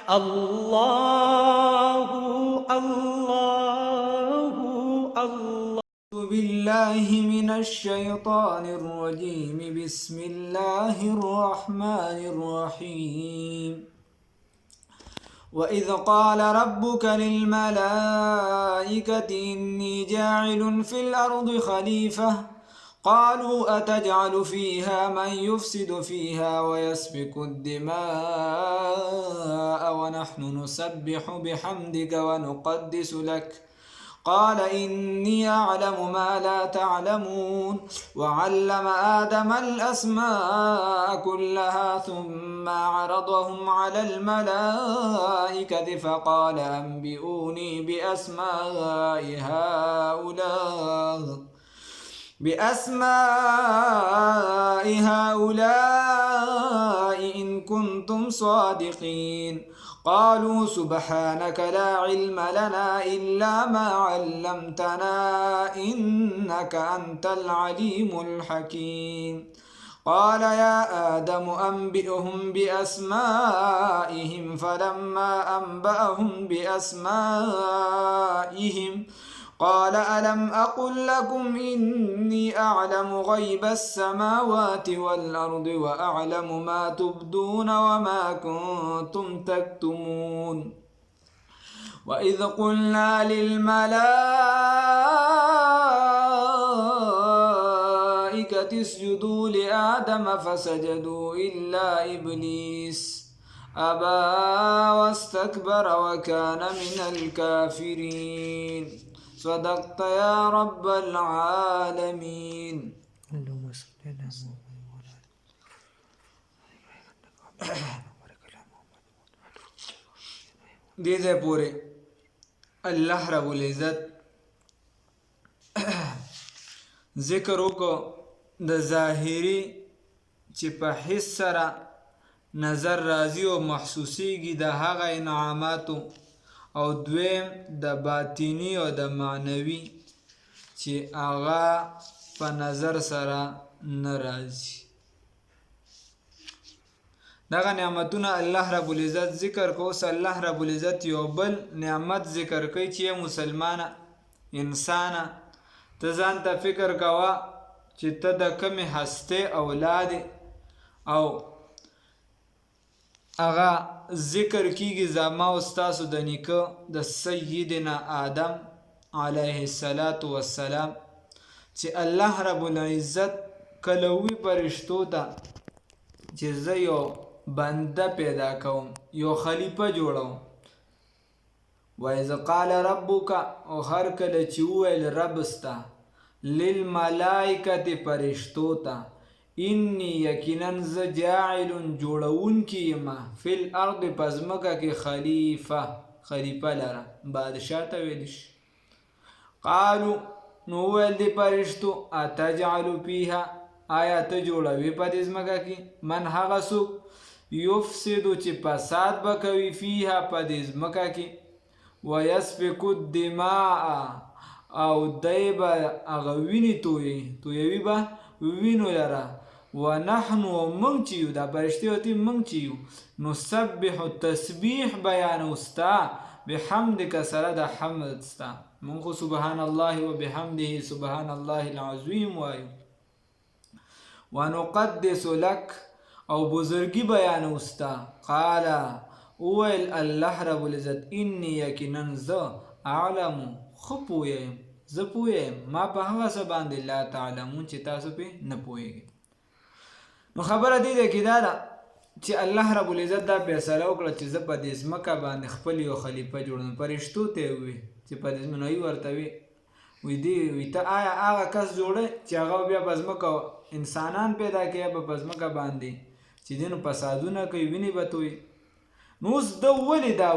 الله الله الله. أعوذ بالله من الشيطان الرجيم. بسم الله الرحمن الرحيم. وإذ قال ربك للملائكة إني جاعل في الأرض خليفة قالوا أتجعل فيها من يفسد فيها ويسفك الدماء ونحن نسبح بحمدك ونقدس لك قال إني أعلم ما لا تعلمون. وعلم آدم الأسماء كلها ثم عرضهم على الملائكة فقال أنبئوني بأسماء هؤلاء إن كنتم صادقين. قالوا سبحانك لا علم لنا إلا ما علمتنا إنك أنت العليم الحكيم. قال يا آدم أنبئهم بأسمائهم فلما أنبأهم بأسمائهم قال ألم أقل لكم إني أعلم غيب السماوات والأرض وأعلم ما تبدون وما كنتم تكتمون. وإذ قلنا للملائكة اسجدوا لآدم فسجدوا إلا إبليس أبى واستكبر وكان من الكافرين. صدقت يا رب العالمين. اللهم صل على محمد. دې ځای پورې الله رب العزت ذکر وکړو د ظاهري چې په حس سره نظر راځي او محسوسیږي د هغه انعاماتو، او دویم د باطینی او د معنوي چې هغه په نظر سره نه راځي. دغه نعمتونه الله رب العزت ذکر کو. اوس الله رب العزت یو بل نعمت ذکر کوي چې مسلمانه انسانه ته ځان ته فکر کوه چې ته د کمې هستې اولاد او هغه ذکر کیږي زما او ستاسو د نیکه د سیدنا آدم علیه السلام چې الله رب العزت کله وی فرشتو ته چې زه یو بنده پیدا کوم، یو خلیفه جوړوم. وإذ قال ربک، او هر کله چې وویل رب ستا للملائکة فرشتو ته انی یقینا ز جاعل جوړونکی یم فی الارض پزمکه کې خلیفه لره، بادشاه ته ویل شي. قالو نو ویل دی فرشتو اتجعل فیها، آیا ته جوړوي په دې ځمکه کې من هغه څوک یفسدو چې فساد به کوي فیها په دې ځمکه کې ویسفک الدماء او دی به هغه وینې تویوي به وینو لره ونحن ومنگ چیو دا پرشتی ہوتی منگ چیو نسبح تسبیح بیانو ستا بحمدک سره د حمد ستا منگ خو سبحان الله و بحمده سبحان الله العظیم وایو. ونقدس لک او بزرگی بیانو ستا. قال اویل الله رب العزت انی یقینا ز اعلم خپویم ز پویم ما په هغه څه باندې لا تعلمون چې تاسو پې نه پوهیږئ. نو خبره دې ده کې دا ده چې الله رب العزت دا فیصله وکړه چې زه په دې ځمکه باندې خپل یو خلیفه جوړوم. فرشتو ته یې وویل چې په دې ځمکه نو ورته وی ته آیا هغه کس جوړه چې هغه بیا په ځمکه انسانان پیدا کوي په ځمکه باندې چې دې نو فسادونه کوي وینې به تویي. نو اوس ده ولې دا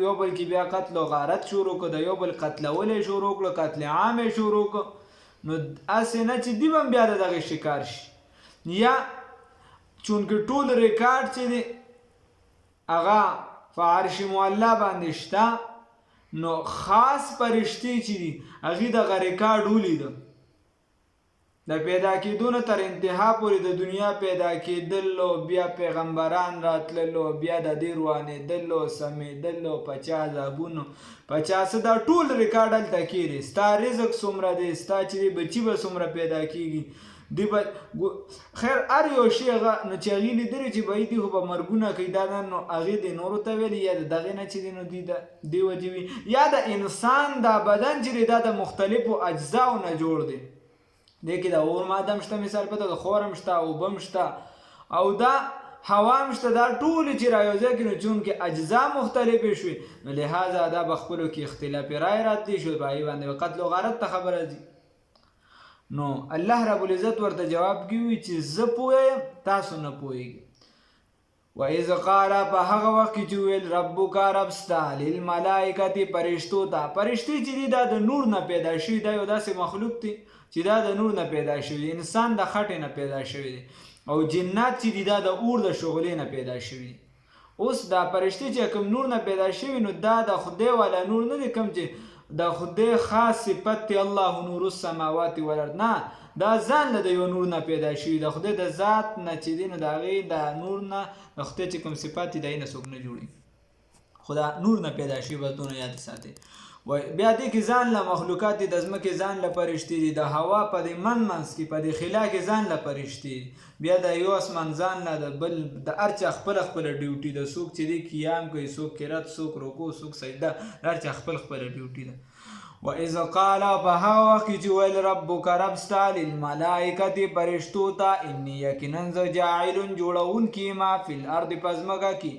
یو بل کې بیا قتل و غارت شروع کړه، د یو بل قتلول یې شروع کړه، قتل عام یې شروع کړه. نو هسې نه چې دوی هم بیا د دغې شکار شي، یا چونکې ټول ریکارډ چې دی هغه په عرش معلی باندې شته، نو خاص فرشتې چې دي هغې دغه ریکارډ ولیده د پیدا کېدو نه تر انتها پورې د دنیا پیدا کېدلو، بیا پیغمبران راتللو، بیا د دې روانېدلو، سمېدلو، 50 ځابونو 50 دا ټول ریکارډ هلته کېږي. ستا رزق څومره دی، ستا چې بچي به څومره پیدا کېږي، دی به خیر هر یو شی هغه نو چې هغې لیدلي چې به دي خو به مرګونه کوي، دا نو هغې دې نورو ته ویلي یا د دغې نه چې دی نو دوی د دې وجې وي. یا د انسان دا بدن چې دی دا د مختلفو اجزاو نه جوړ دی. دې کې د اور ماده هم شته، مثال په توګه خور هم شته، اوبه هم شته، او دا هوا هم شته. دا ټولې چې رایوځای کړي نو چونکې اجزا مختلفې شوې نو لهذا دا به خپلو کې اختلاف رای راتلی شو، په هغې باندې به قتل و غارت ته خبره ځي. نو الله رب العزت ورته جواب کوي چې زه پوه یم تاسو نه پوهېږئ. وإذ قال په هغه وخت کې چې ویل ربک رب ستا للملائکة فرشتو ته. فرشتې چې دي دا د نور نه پیدا شوي، دا یو داسې مخلوق دی چې دا د نور نه پیدا شوي دی. انسان د خټې نه پیدا شوی دی، او جنات چې دي دا د اور د شغلې نه پیدا شوي دي. اوس دا فرشتې چې کوم نور نه پیدا شوي نو دا د خدای والا نور نه دی، کوم چې د خدای خاص صفت دی، الله نور السماوات والارض. نه، دا ځان له د یو نور نه پیدا شوي، د خدای د ذات نه چې دی نو د هغې د نور نه د خدای چې کوم صفات دي د هغې نه څوک نه جوړي، خو دا نور نه پیدا شوي. بس دونه یاد ساتئ. بیا دې کې ځان له مخلوقات دي، د ځمکې ځان له فرشتې دي، د هوا په دې منځ کې په دې خلا کې ځان له فرشتې دي، بیا د یو اسمان ځان له د بل د هر چا خپله خپله ډیوټي ده. څوک چې دی قیام کوي، څوک قرات، څوک رکوع، څوک سجده، د هر چا خپل خپله ډیوټي ده. وإذ قال په هغه وخت کې چې ویل ربک رب ستا للملائکة فرشتو ته انی یقینا زه جاعل جوړونکی ما فی الارض په ځمکه کې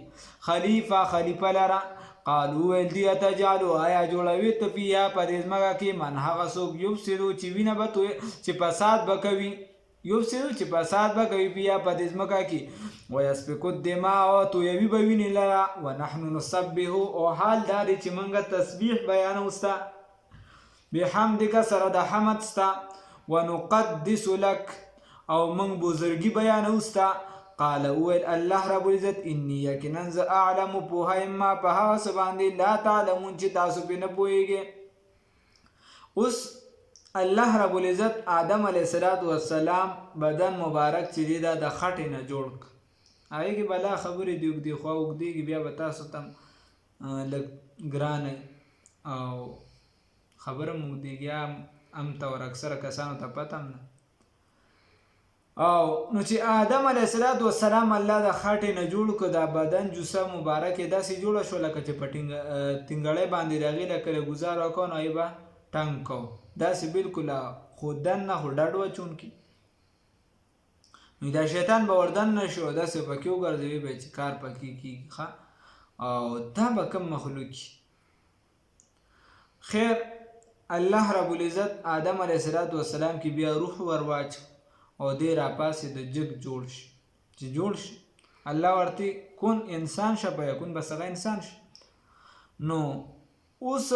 خلیفه لره. قالو ویل دی اتجعلو آیا جوړوي ته فیها په دې ځمکه کې من هغه څوک یفسدو چې وینه به چې فساد به کوي، یفسدو چې فساد به کوي فیها په دې ځمکه کې، ویسفک الدماء تویوي به وینې لره، ونحن نسبح او حال دا دی چې موږ تسبیح بیانوو ستا بحمدک سره د حمد ستا، ونقدس لک او موږ بزرګي بیانوو ستا. قال ویل الله رب العزت انی یقینا زه اعلم پوهه یم ما په هغه څه باندې لا تعلمون چې تاسو پرې نه پوهېږئ. اوس الله رب العزت آدم علیه السلام بدن مبارک چې دی دا د خټې نه جوړ کړ. هغې کې بلا خبرې دي اوږدې خوا اوږدېږي، بیا به تاسو ته لږ ګرانه او خبره هم اوږدېږي هم ته ور اکثره کسانو ته پته هم نه. او نو چې آدم علیه السلام الله د خټې نه جوړ کړ، دا بدن جوسه مبارکې داسې جوړه شو لکه چې په تنګړۍ باندې د هغې نه کله ګزار وکړو نو هغې به ټنګ کوو، داسې بالکل خو دننه خو ډډ واچونکي. نو دا شیطان به وردن نه شو، داسې پکې وګرځوي به چې کار پکې کېږي. او دا به کوم مخلوق خیر الله رب العزت آدم علیه السلام کې بیا روح ور واچو او دی راپاسې د جګ جوړ شي. چې جوړ شي الله ورته کون انسان شه په یکون بس هغه انسان شي. نو اوس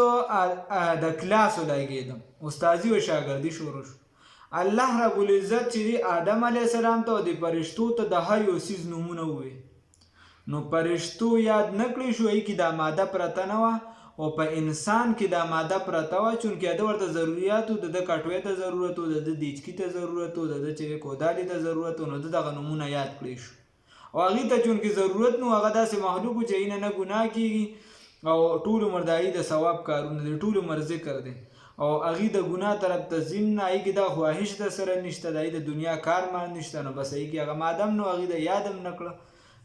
د کلاسو لګېدم، استادي و شاګردي شروع شو. الله رب العزت چې آدم علیه السلام ته او د فرشتو ته د هر یو څیز نومونه وویل. نو فرشتو یاد نه کړی شو، هغې کې دا ماده پرته نه وه او په انسان کې دا ماده پرته وه، چونکې د ورته ضروریات و، د کټوۍ ته ضرورت و، د دیچکي ته ضرورت و، د چې کودالي ته ضرورت و، نو د دغه نومونه یاد کړی شو. او هغې ته چونکې ضرورت نو هغه داسې مخلوق و چې هغې نه ګناه کېږي او ټول عمر د هغې د ثواب کارونه دی، ټول عمر ذکر دی، او هغې د ګناه طرف ته ځین نه، هغې کې دا خواهش د سره نشته، د هغې د دنیا کار مان نشته، نو بس هغې کې هغه ماده هم نو هغې د یاد هم نه کړه.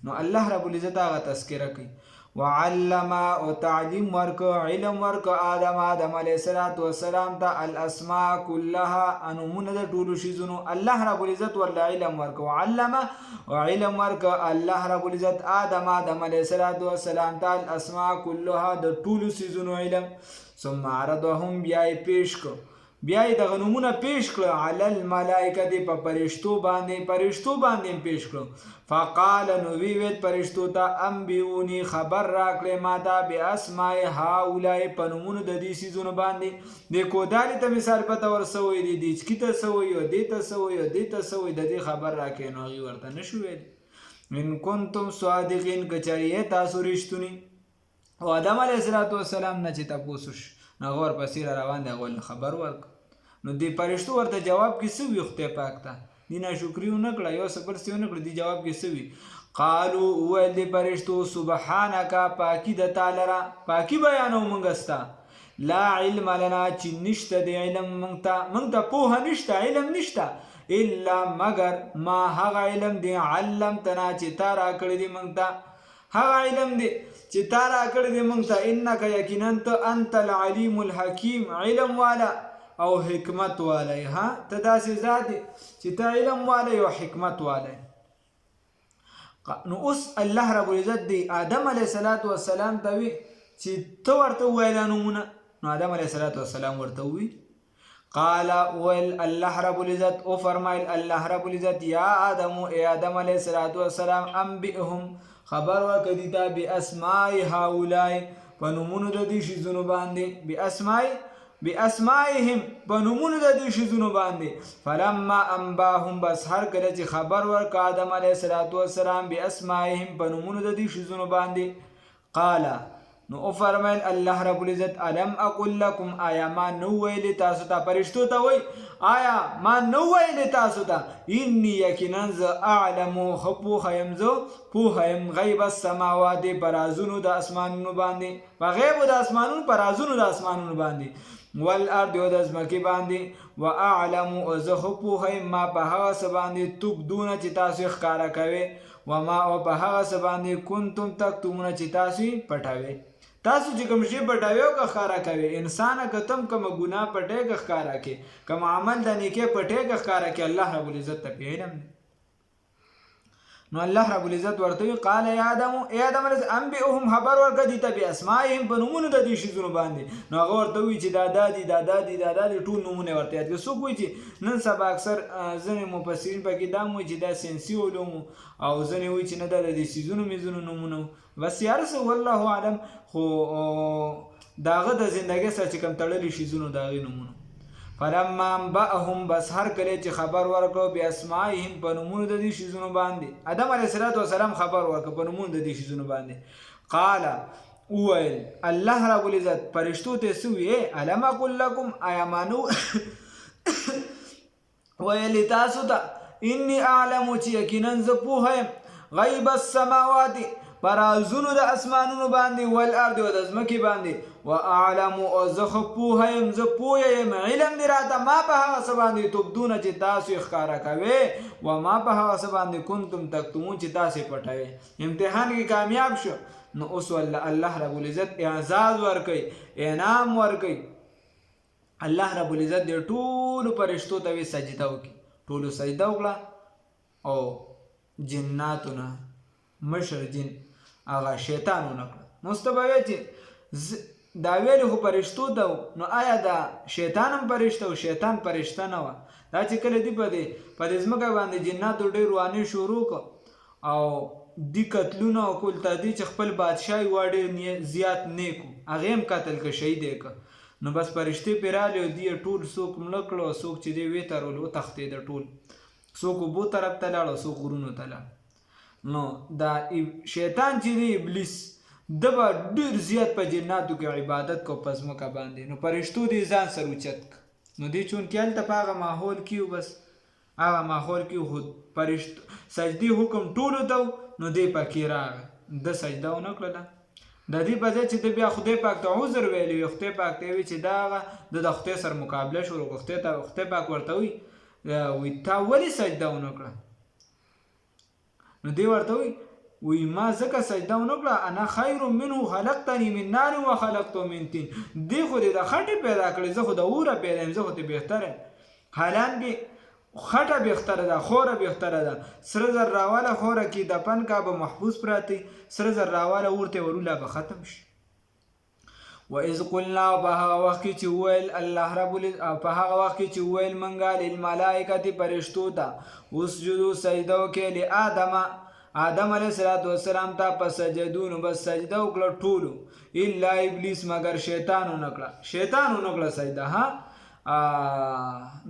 نو الله رب العزت هغه تذکره کوي. وعلم او تعلیم ورکو علم ورکو آدم علیه السلام ته الاسماء كلها انمونه د ټولو شیزونو. الله رب العزت ورله علم ورکو، علم او علم ورکو الله رب العزت آدم علیه السلام ته الاسماء كلها د ټولو شیزونو علم. ثم عرضهم بیا یې پیش کو، بیا یې دغه نومونه پیش کړه علی الملائکه په فرشتو باندې پیش کړه. فقال نو وی ویل فرشتو ته انبئوني خبر راکړئ ماته باسماء هؤلاء په نومونو د دې څیزونو باندې. د کودالي ته مثال پته ورسوی، د دیچکي ته څه وایي، او دې ته څه وایي، او دې ته څه وایي، د دې خبر راکړئ. نو هغې ورته نه شو ویلی ان کنتم صادقین که چېرې یې تاسو رښتوني. او آدم علیه السلام نه چې تپوس وشو نو هغه ورپسې را روان دی، هغه ولې خبر ورکړ. نو دې فرشتو ورته جواب کې څه وي خدای پاک ته دې ناشکري ونه کړه یو څه بل څه ونه کړه دې جواب کې څه وي قالو وویل دې فرشتو سبحانک پاکي د تا لره پاکي بیانو موږ ستا لا علم لنا چې نشته د علم موږ ته پوهه نشته علم نشته الا مگر ما هغه علم دی علمتنا چې تا راکړی دی موږ ته هغه علم دی چې تا راکړی دی موږ ته انک یقینا ته انت العلیم الحکیم علم والا او حکمت والا ها ته داسې ذات دی چې ته علم والا او حکمت والا نو اوس الله رب العزت دی آدم علیه السلام ته وی چې ته ورته وویل نومونه نو آدم علیه السلام ورته وی قال ویل الله رب العزت او فرمایل الله رب العزت یا آدم ای آدم علیه السلام انبئهم خبر ورکړه دیتا باسماء هؤلاء په نومونو د دې شیزونو باندې باسمائهم په نومونو د دې شیزونو باندې فلما انباهم بس هر کله چې خبر ورکړه آدم علیه السلام باسمائهم په نومونو د دې شیزونو باندې قال نو او فرمایل الله رب العزت الم اقول لكم آیا ما نو ویل تاسو ته فرشتو ته وای آیا ما نو ویل تاسو ته انی یقینا اعلم خپو خیمزو پوهم غیب السماوات برازونو د اسمانونو باندې په غیب د اسمانونو برازونو د اسمانونو باندې والارض او د ځمکې باندې واعلم از خپو ما په هغه څه باندې تبدون چې تاسو ښکارا کوي وما او په هغه څه باندې کنتم تکتمون چې تاسو پټوي تاسو چې کوم شی پټوي او ښکارا کوي انسان کتم کوم ګناه پټه ښکارا کوي کوم عمل د نیکه پټه ښکارا کوي الله رب العزت ته علم نو الله رب العزت ورته قال یا آدم ای آدم انبئهم خبر ورکړه دي ته باسمائهم په نومونو د دې شیزونو باندې نو هغه ورته وی چې دا دادی ټول نومونه ورته یاد کړه څوک وی چې نن سبا اکثر ځینې مفسرین پکې دا وایي چې دا سینسي علوم او ځینې وایي چې نه دا د سیزونو میزونو نومونه بس یارسه والله اعلم خو داغه د ژوندۍ سره چې کوم تړلي شیزونو داغه نومونه فلما انبأهم بس هر کله چې خبر ورکړو بیا اسمائهم په نومونو د دې شیزونو باندې آدم علیه السلام خبر ورکړ په نومونو د دې شیزونو باندې قال اویل الله رب العزت فرشتو ته سوی الم اقول لكم آیا مانو ویل تاسو ته انی اعلم چې یقینا ز پوهه غیب السماوات برازونو د اسمانونو باندې والارض او د ځمکې باندې واعلم او زه پوهیم علم دی راته ما په هغه څه باندې تبدون چې تاسو ښکارا کوي و ما په هغه څه باندې کنتم تکتمون چې تاسو پټوي امتحان کې کامیاب شو نو اوس الله رب العزت اعزاز ورکوي انعام ورکوي الله رب العزت د ټولو فرشتو ته سجده وکړي ټولو سجده وکړه او جناتونه مشر جن هغه شیطانونه کړه مستبوي چې دا ویل خو فرشتو ته نو آیا دا شیطان هم فرشته او شیطان فرشته نه وه دا چې کله دی په دې ځمکه باندې جناتو ډېر روانې شروع کړه او دی قتلونه او کول ته دی چې خپل بادشاهي واړې زیات نیکو هغه هم قتل که شهید کړه نو بس فرشتې پې راغلې او دی ټول څوک مړه کړه او څوک چې دی ویې وتښتېده ټول څوک اوبو طرف ته لاړ او څوک غرونو ته لاړ نو دا شیطان چې دی ابلیس د به ډېر زیات په جناتو کې عبادت کو په ځمکه باندې نو فرشتو دې ځان سره اوچت نو دې چونکې هلته په هغه ماحول کې بس هغه ماحول کې خو فرشتو سجدې حکم ټولو ته نو دې پکې راغی د سجده ونه کړله د دې په ځای چې د بیا خدای پاک ته عذر ویلی وي خدای پاک ته وي چې دا هغه د خدای سره مقابله شروع کړه خدای پاک ورته وي تا ولې سجده ونه کړه نو دی ورته وی ما ځکه سجده ونه کړه انا خیر منه خلقتنی من نار وخلقته من طین دی خو دې د خټې پیدا کړې زه خو د اوره پیدا یم زه خو ته بهتر یم حالانکې خټه بهتره ده خوره بهتره ده سره زر راواله خوره کې دفن کا به محفوظ پراتی سره زر راواله ورته وروله به ختم شي وَإِذْ قُلْنَا په هغه وخت کې چې وویل الله رب العزت په هغه وخت کې چې وویل منګه للملائکة فرشتو ته اسجدوا سجده وکړئ لآدم آدم علیه السلام ته په سجدو نو بس سجده وکړه ټولو الا ابلیس مگر شیطان ونه کړه سجده ها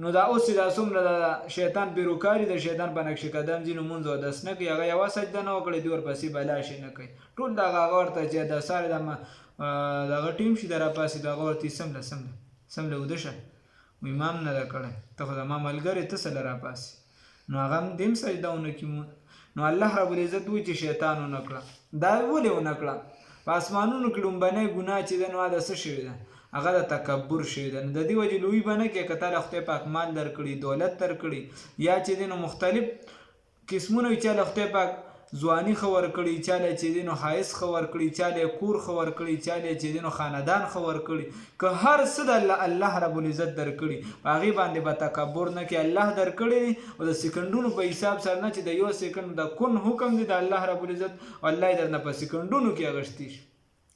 نو دا اوس دا څومره د شیطان پیروکاري د شیطان په نقش قدم ځینو مونځ اودس نه کوي هغه یوه سجده نه وکړي دې ورپسې بلا شي نه کوي ټول دغه هغه ورته چې د سارې دغه ټیم شي د راپاسې دغه ورته سمله اوده شه امام نه ده کړی ته خو زما ملګری ته څه له راپاسې نو هغه هم دې هم سجده ونه کړي نو الله رب العزت وایي چې شیطان ونه کړه دا ولې ونه کړه په اسمانونو کې لومبنی ګناه چې ده نو د څه شوې ده هغه د تکبر شوی ده نو د دې وجې لوی به نه کړې که تا له خدای پاک مال درکړي دولت درکړي یا چې دی نو مختلف قسمونه وي چا له خدای پاک ځواني ښه ورکړي چا له چې دی نو ښایست ښه ورکړي چا له کور ښه ورکړي چا له چې دی نو خاندان ښه ورکړي که هر څه د الله رب العزت درکړي په هغې باندې به تکبر نه کړي الله درکړي دي او د سکندونو په حساب سره نه چې د یو سکند د کن حکم دی د الله رب العزت او الله یې درنه په سکندونو کې اغشتي شي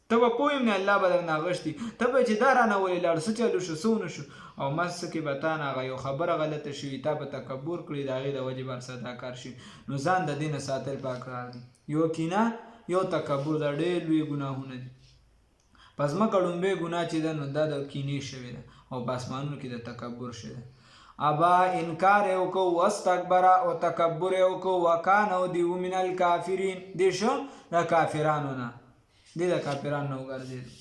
ته به پوه یم نه الله به درنه اغشتي ته به چې دا رانه ولې لاړ څه چلو شو څه ونه شو او مس کې به تا نه هغه یو خبره غلطه شوي تا به تکبر کړي د هغې د وجې باندې ستا کار شي نو ځان د دې نه ساتل پکار دي یو کینه یو تکبر دا ډېر لوی ګناهونه دي په ځمکه ړومبی ګناه چې ده نو دا د کینې شوې ده او په اسمانونو کې د تکبر شوې ده ابا انکار یې وکړو واستکبره او تکبر یې وکړو وکان او دی من الکافرین دې شو د کافرانو نه دې د کافرانو نه وګرځېدو